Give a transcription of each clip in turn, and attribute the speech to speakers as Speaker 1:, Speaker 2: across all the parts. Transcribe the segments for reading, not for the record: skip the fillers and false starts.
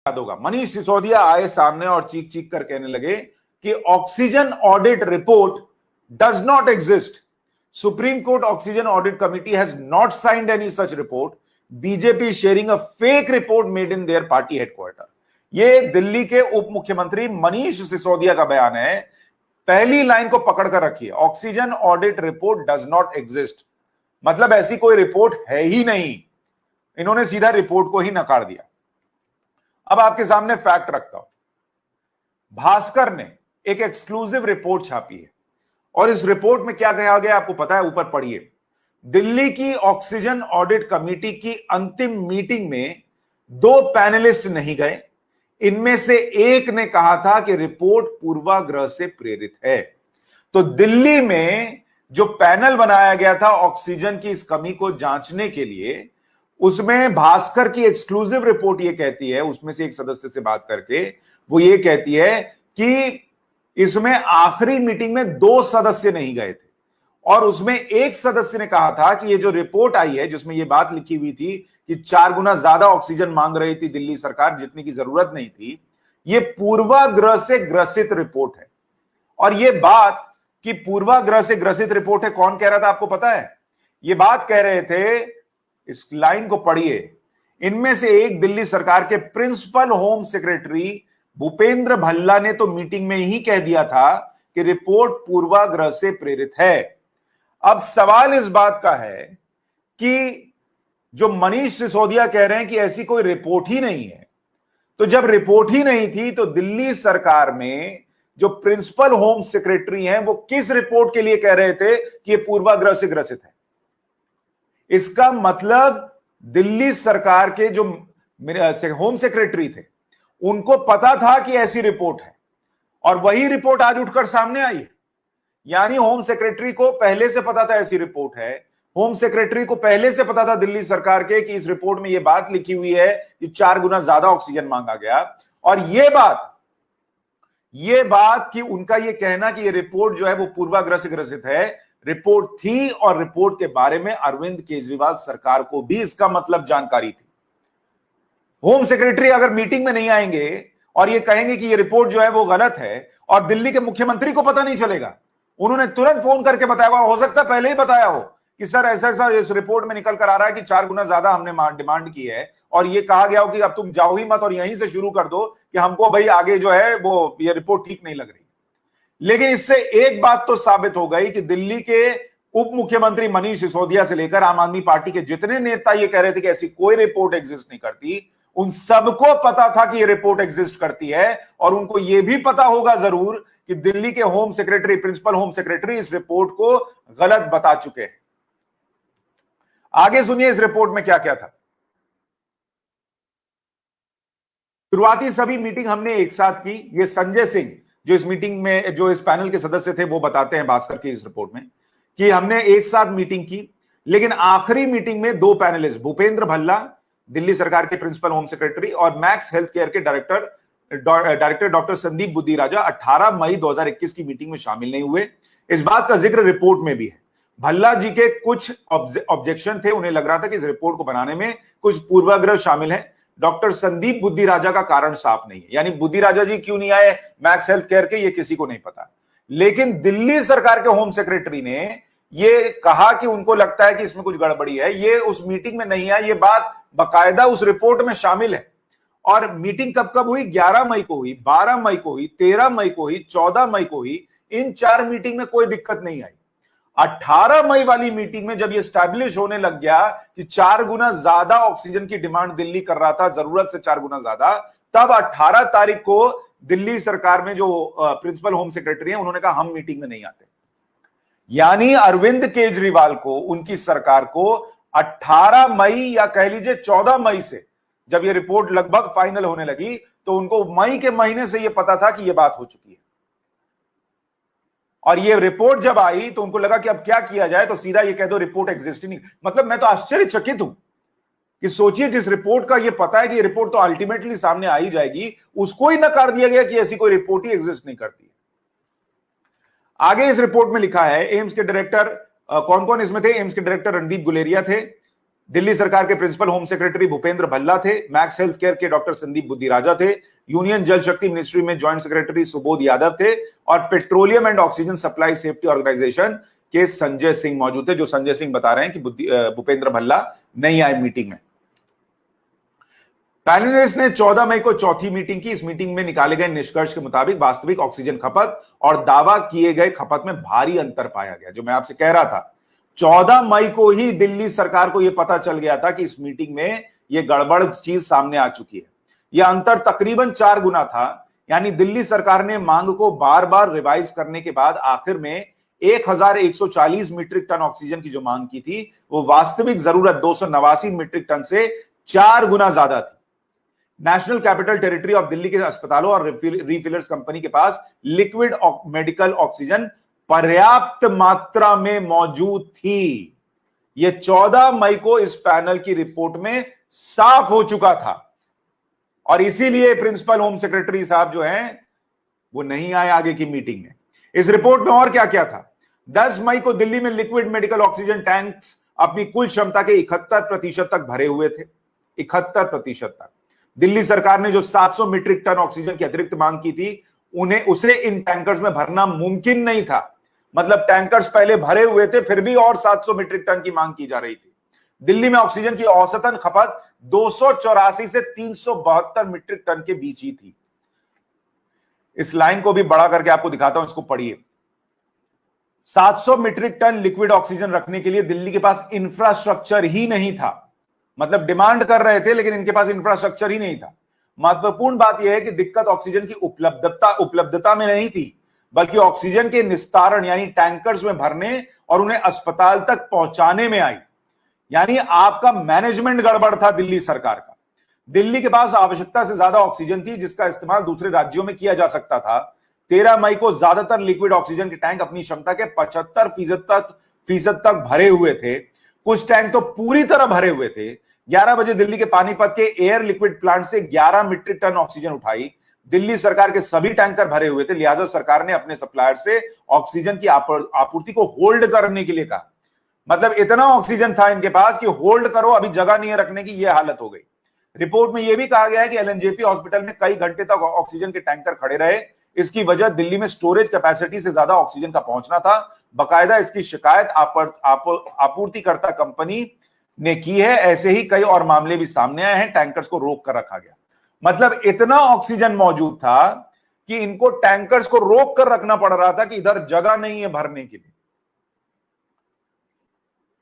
Speaker 1: याद होगा, मनीष सिसोदिया आए सामने और चीख चीख कर कहने लगे कि oxygen audit report does not exist. Supreme court oxygen audit committee has not signed any such report. BJP sharing a fake report made in their party headquarter. ये दिल्ली के उप मुख्यमंत्री मनीष सिसोदिया का बयान है. पहली लाइन को पकड़ कर रखिए, oxygen audit report does not exist. मतलब ऐसी कोई रिपोर्ट है ही नहीं. इन्होंने सीधा रिपोर्ट को ही नकार दिया. अब आपके सामने फैक्ट रखता हूं. भास्कर ने एक एक्सक्लूसिव रिपोर्ट छापी है और इस रिपोर्ट में क्या कहा गया आपको पता है? ऊपर पढ़िए. दिल्ली की ऑक्सीजन ऑडिट कमेटी की अंतिम मीटिंग में 2 पैनलिस्ट नहीं गए. इनमें से एक ने कहा था कि रिपोर्ट पूर्वाग्रह से प्रेरित है. तो दिल्ली में जो पैनल बनाया गया था ऑक्सीजन की इस कमी को जांचने के लिए, उसमें भास्कर की एक्सक्लूसिव रिपोर्ट ये कहती है, उसमें से एक सदस्य से बात करके वो ये कहती है कि इसमें आखिरी मीटिंग में 2 सदस्य नहीं गए थे और उसमें एक सदस्य ने कहा था कि ये जो रिपोर्ट आई है जिसमें ये बात लिखी हुई थी कि 4 गुना ज्यादा ऑक्सीजन मांग रही थी दिल्ली सरकार जितनी की जरूरत नहीं थी, ये पूर्वाग्रह से ग्रसित रिपोर्ट है. और ये बात कि पूर्वाग्रह से ग्रसित रिपोर्ट है, कौन कह रहा था आपको पता है? ये बात कह रहे थे, इस लाइन को पढ़िए, इनमें से एक दिल्ली सरकार के principal home secretary Bhupendra Bhalla ने तो मीटिंग में ही कह दिया था कि रिपोर्ट पूर्वाग्रह से प्रेरित है. अब सवाल इस बात का है कि जो मनीष सिसोदिया कह रहे हैं कि ऐसी कोई रिपोर्ट ही नहीं है, तो जब रिपोर्ट ही नहीं थी तो दिल्ली सरकार में जो प्रिंसिपल होम सेक्रेटरी हैं वो किस रिपोर्ट के लिए कह रहे थे कि यह पूर्वाग्रह से ग्रसित है? इसका मतलब दिल्ली सरकार के जो होम सेक्रेटरी थे उनको पता था कि ऐसी रिपोर्ट है और वही रिपोर्ट आज उठकर सामने आई है. यानी होम सेक्रेटरी को पहले से पता था ऐसी रिपोर्ट है. होम सेक्रेटरी को पहले से पता था दिल्ली सरकार के कि इस रिपोर्ट में यह बात लिखी हुई है कि 4 गुना ज्यादा ऑक्सीजन मांगा गया. और यह बात कि उनका यह कहना कि यह रिपोर्ट जो है वो पूर्वाग्रह से ग्रसित है, रिपोर्ट थी और रिपोर्ट के बारे में अरविंद केजरीवाल सरकार को भी इसका मतलब जानकारी थी. होम सेक्रेटरी अगर मीटिंग में नहीं आएंगे और ये कहेंगे कि ये रिपोर्ट जो है वो गलत है और दिल्ली के मुख्यमंत्री को पता नहीं चलेगा, उन्होंने तुरंत फोन करके बताया, हो सकता है पहले ही बताया हो कि सर ऐसा ऐसा इस रिपोर्ट में निकल कर आ रहा है कि 4 गुना ज्यादा हमने डिमांड की है और ये कहा गया हो कि अब तुम जाओ ही मत और यहीं से शुरू कर दो कि हमको भाई आगे जो है वो ये रिपोर्ट ठीक नहीं लग रही. लेकिन इससे एक बात तो साबित हो गई कि दिल्ली के उप मुख्यमंत्री मनीष सिसोदिया से लेकर आम आदमी पार्टी के जितने नेता ये कह रहे थे कि ऐसी कोई रिपोर्ट एग्जिस्ट नहीं करती, उन सबको पता था कि ये रिपोर्ट एग्जिस्ट करती है और उनको यह भी पता होगा जरूर कि दिल्ली के home secretary, principal home secretary इस रिपोर्ट को गलत बता चुके हैं. आगे सुनिए इस रिपोर्ट में क्या क्या था. शुरुआती सभी मीटिंग हमने एक साथ की. ये संजय सिंह जो इस मीटिंग में, जो इस पैनल के सदस्य थे, वो बताते हैं भास्कर की इस रिपोर्ट में कि हमने एक साथ मीटिंग की, लेकिन आखिरी मीटिंग में 2 पैनलिस्ट भूपेंद्र भल्ला दिल्ली सरकार के प्रिंसिपल होम सेक्रेटरी और मैक्स हेल्थ केयर के डायरेक्टर डॉक्टर संदीप बुद्धिराजा 18 मई 2021 की मीटिंग में शामिल नहीं हुए. इस बात का जिक्र रिपोर्ट में भी है. भल्ला जी के कुछ ऑब्जेक्शन थे, उन्हें लग रहा था कि इस रिपोर्ट को बनाने में कुछ पूर्वाग्रह शामिल है. डॉक्टर संदीप बुद्धिराजा का कारण साफ नहीं है, यानी बुद्धिराजा जी क्यों नहीं आए मैक्स हेल्थ केयर के, ये किसी को नहीं पता. लेकिन दिल्ली सरकार के होम सेक्रेटरी ने ये कहा कि उनको लगता है कि इसमें कुछ गड़बड़ी है. ये उस मीटिंग में नहीं है, ये बात बाकायदा उस रिपोर्ट में शामिल है. और मीटिंग कब कब हुई? 11 मई को हुई, 12 मई को हुई, 13 मई को हुई, 14 मई को हुई. इन 4 मीटिंग में कोई दिक्कत नहीं आई. 18 मई वाली मीटिंग में जब ये स्टैब्लिश होने लग गया कि 4 गुना ज्यादा ऑक्सीजन की डिमांड दिल्ली कर रहा था, जरूरत से 4 गुना ज्यादा, तब 18 तारीख को दिल्ली सरकार में जो प्रिंसिपल होम सेक्रेटरी हैं उन्होंने कहा हम मीटिंग में नहीं आते. यानी अरविंद केजरीवाल को, उनकी सरकार को 18 मई या कह लीजिए 14 मई से जब ये रिपोर्ट लगभग फाइनल होने लगी तो उनको मई के महीने से ये पता था कि ये बात हो चुकी है. और ये रिपोर्ट जब आई तो उनको लगा कि अब क्या किया जाए, तो सीधा ये कह दो रिपोर्ट एग्जिस्ट ही नहीं. मतलब मैं तो आश्चर्यचकित हूं कि सोचिए जिस रिपोर्ट का ये पता है कि ये रिपोर्ट तो अल्टीमेटली सामने आ ही जाएगी, उसको ही नकार दिया गया कि ऐसी कोई रिपोर्ट ही एग्जिस्ट नहीं करती. आगे इस रिपोर्ट में लिखा है एम्स के डायरेक्टर, कौन कौन इसमें थे? एम्स के डायरेक्टर रणदीप गुलेरिया थे, दिल्ली सरकार के principal home secretary Bhupendra Bhalla थे, मैक्स हेल्थ केयर के डॉक्टर संदीप बुद्धिराजा थे, यूनियन जल शक्ति मिनिस्ट्री में ज्वाइंट सेक्रेटरी सुबोध यादव थे और petroleum and oxygen supply safety organisation के संजय सिंह मौजूद थे। जो संजय सिंह बता रहे हैं कि भूपेंद्र भल्ला नहीं आए मीटिंग में। पैनलिस्ट ने 14 मई को चौथी मीटिंग की। इस मीटिंग में निकाले गए निष्कर्ष के मुताबिक वास्तविक ऑक्सीजन खपत और दावा किए गए खपत में भारी अंतर पाया गया। जो मैं आपसे कह रहा था, 14 मई को ही दिल्ली सरकार को यह पता चल गया था कि इस मीटिंग में यह गड़बड़ चीज सामने आ चुकी है। यह अंतर तकरीबन 4 गुना था। यानी दिल्ली सरकार ने मांग को बार बार रिवाइज करने के बाद आखिर में 1140 मीट्रिक टन ऑक्सीजन की जो मांग की थी, वो वास्तविक जरूरत 289 मीट्रिक टन से 4 गुना ज्यादा थी। National capital territory of Delhi के अस्पतालों और रिफिलर्स कंपनी के पास लिक्विड मेडिकल ऑक्सीजन पर्याप्त मात्रा में मौजूद थी। यह 14 मई को इस पैनल की रिपोर्ट में साफ हो चुका था और इसीलिए प्रिंसिपल होम सेक्रेटरी साहब जो हैं वो नहीं आए आगे की मीटिंग में। इस रिपोर्ट में और क्या क्या था? 10 मई को दिल्ली में लिक्विड मेडिकल ऑक्सीजन टैंक्स अपनी कुल क्षमता के 71% तक भरे हुए थे। 71% तक। दिल्ली सरकार ने जो 700 मीट्रिक टन ऑक्सीजन की अतिरिक्त मांग की थी, उसे इन टैंकर्स में भरना मुमकिन नहीं था। मतलब टैंकर्स पहले भरे हुए थे, फिर भी और 700 मीट्रिक टन की मांग की जा रही थी। दिल्ली में ऑक्सीजन की औसतन खपत 284 से 372 मीट्रिक टन के बीच ही थी। इस लाइन को भी बड़ा करके आपको दिखाता हूं, इसको पढ़िए। 700 मीट्रिक टन लिक्विड ऑक्सीजन रखने के लिए दिल्ली के पास इंफ्रास्ट्रक्चर ही नहीं था। मतलब डिमांड कर रहे थे लेकिन इनके पास इंफ्रास्ट्रक्चर ही नहीं था। महत्वपूर्ण बात यह है कि दिक्कत ऑक्सीजन की उपलब्धता में नहीं थी, बल्कि ऑक्सीजन के निस्तारण यानी टैंकर्स में भरने और उन्हें अस्पताल तक पहुंचाने में आई। यानी आपका मैनेजमेंट गड़बड़ था दिल्ली सरकार का। दिल्ली के पास आवश्यकता से ज्यादा ऑक्सीजन थी जिसका इस्तेमाल दूसरे राज्यों में किया जा सकता था। 13 मई को ज्यादातर लिक्विड ऑक्सीजन के टैंक अपनी क्षमता के 75% तक भरे हुए थे। कुछ टैंक तो पूरी तरह भरे हुए थे। 11 बजे दिल्ली के पानीपत के एयर लिक्विड प्लांट से 11 मीट्रिक टन ऑक्सीजन उठाई। दिल्ली सरकार के सभी टैंकर भरे हुए थे, लिहाजा सरकार ने अपने सप्लायर से ऑक्सीजन की आपूर्ति को होल्ड करने के लिए कहा। मतलब इतना ऑक्सीजन था इनके पास कि होल्ड करो, अभी जगह नहीं है रखने की, यह हालत हो गई। रिपोर्ट में यह भी कहा गया है कि एलएनजेपी हॉस्पिटल में कई घंटे तक ऑक्सीजन के टैंकर खड़े रहे। इसकी वजह दिल्ली में स्टोरेज कैपेसिटी से ज्यादा ऑक्सीजन का पहुंचना था। बकायदा इसकी शिकायत आपूर्तिकर्ता कंपनी ने की है। ऐसे ही कई और मामले भी सामने आए हैं। टैंकर्स को रोक कर रखा गया। मतलब इतना ऑक्सीजन मौजूद था कि इनको टैंकर्स को रोक कर रखना पड़ रहा था कि इधर जगह नहीं है भरने के लिए।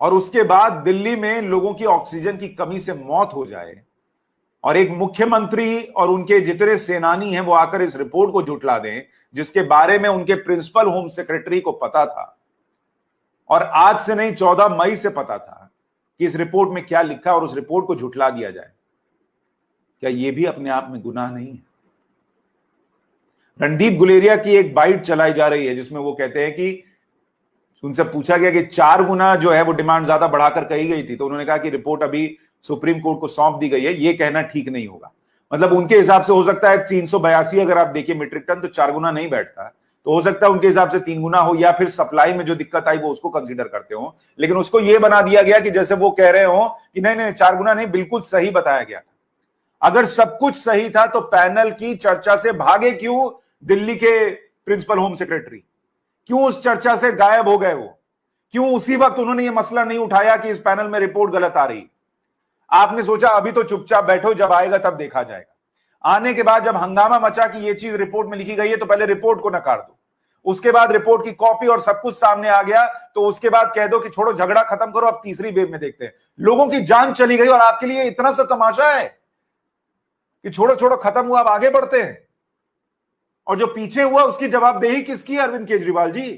Speaker 1: और उसके बाद दिल्ली में लोगों की ऑक्सीजन की कमी से मौत हो जाए और एक मुख्यमंत्री और उनके जितने सेनानी हैं वो आकर इस रिपोर्ट को झुठला दें, जिसके बारे में उनके प्रिंसिपल होम सेक्रेटरी को पता था और आज से नहीं 14 मई से पता था कि इस रिपोर्ट में क्या लिखा और उस रिपोर्ट को झुठला दिया जाए। क्या यह भी अपने आप में गुनाह नहीं है? रणदीप गुलेरिया की एक बाइट चलाई जा रही है जिसमें वो कहते हैं कि उनसे पूछा गया कि 4 गुना जो है वो डिमांड ज्यादा बढ़ाकर कही गई थी, तो उन्होंने कहा कि रिपोर्ट अभी सुप्रीम कोर्ट को सौंप दी गई है, ये कहना ठीक नहीं होगा। मतलब उनके हिसाब से हो सकता है 382 अगर आप देखिए मीट्रिक टन, तो 4 गुना नहीं बैठता, तो हो सकता है उनके हिसाब से 3 गुना हो, या फिर सप्लाई में जो दिक्कत आई वो उसको कंसीडर करते हो। लेकिन उसको ये बना दिया गया कि जैसे वो कह रहे हो कि नहीं नहीं 4 गुना नहीं, बिल्कुल सही बताया गया था। अगर सब कुछ सही था तो पैनल की चर्चा से भागे क्यों दिल्ली के प्रिंसिपल होम सेक्रेटरी? क्यों उस चर्चा से गायब हो गए वो? क्यों उसी वक्त उन्होंने ये मसला नहीं उठाया कि इस पैनल में रिपोर्ट गलत आ रही? आपने सोचा अभी तो चुपचाप बैठो, जब आएगा तब देखा जाएगा। आने के बाद जब हंगामा मचा कि ये चीज रिपोर्ट में लिखी गई है, तो पहले रिपोर्ट को नकार दो। उसके बाद रिपोर्ट की कॉपी और सब कुछ सामने आ गया तो उसके बाद कह दो कि छोड़ो झगड़ा खत्म करो, अब तीसरी वेव में देखते हैं। लोगों की जान चली गई और आपके लिए इतना सा तमाशा है कि छोड़ो छोड़ो खत्म हुआ, अब आगे बढ़ते हैं। और जो पीछे हुआ उसकी जवाबदेही किसकी? अरविंद केजरीवाल जी।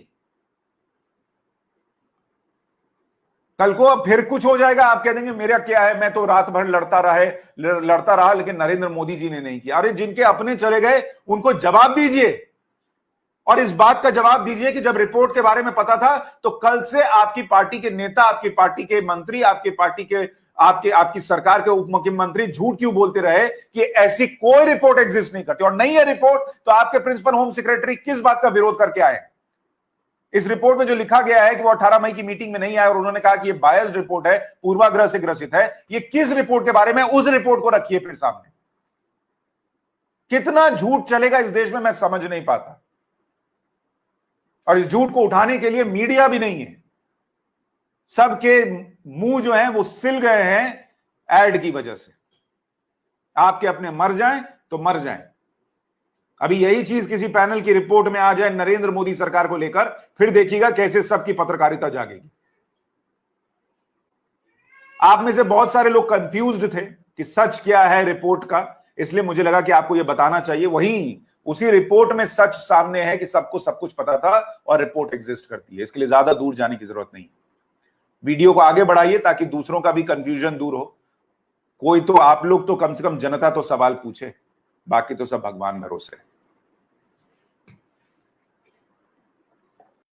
Speaker 1: कल को अब फिर कुछ हो जाएगा, आप कह देंगे मेरा क्या है, मैं तो रात भर लड़ता रहा लेकिन नरेंद्र मोदी जी ने नहीं किया। अरे जिनके अपने चले गए उनको जवाब दीजिए, और इस बात का जवाब दीजिए कि जब रिपोर्ट के बारे में पता था तो कल से आपकी पार्टी के नेता, आपकी पार्टी के मंत्री, आपकी पार्टी के आपकी सरकार के उप मुख्यमंत्री झूठ क्यों बोलते रहे कि ऐसी कोई रिपोर्ट एग्जिस्ट नहीं करती, और नहीं है रिपोर्ट तो आपके प्रिंसिपल होम सेक्रेटरी किस बात का विरोध करके आए? इस रिपोर्ट में जो लिखा गया है कि वो 18 मई की मीटिंग में नहीं आए और उन्होंने कहा कि ये बायस्ड रिपोर्ट है, पूर्वाग्रह से ग्रसित है, ये किस रिपोर्ट के बारे में? उस रिपोर्ट को रखिए फिर सामने। कितना झूठ चलेगा इस देश में मैं समझ नहीं पाता, और इस झूठ को उठाने के लिए मीडिया भी नहीं है। सबके मुंह जो हैं वो सिल गए हैं एड की वजह से। आपके अपने मर जाएं तो मर जाएं। अभी यही चीज किसी पैनल की रिपोर्ट में आ जाए नरेंद्र मोदी सरकार को लेकर, फिर देखिएगा कैसे सबकी पत्रकारिता जागेगी। आप में से बहुत सारे लोग कंफ्यूज्ड थे कि सच क्या है रिपोर्ट का, इसलिए मुझे लगा कि आपको यह बताना चाहिए। वहीं उसी रिपोर्ट में सच सामने है कि सबको सब कुछ पता था और रिपोर्ट एग्जिस्ट करती है। इसके लिए ज्यादा दूर जाने की जरूरत नहीं। वीडियो को आगे बढ़ाइए ताकि दूसरों का भी कंफ्यूजन दूर हो। कोई तो आप लोग तो कम से कम जनता तो सवाल पूछे, बाकी तो सब भगवान भरोसे है।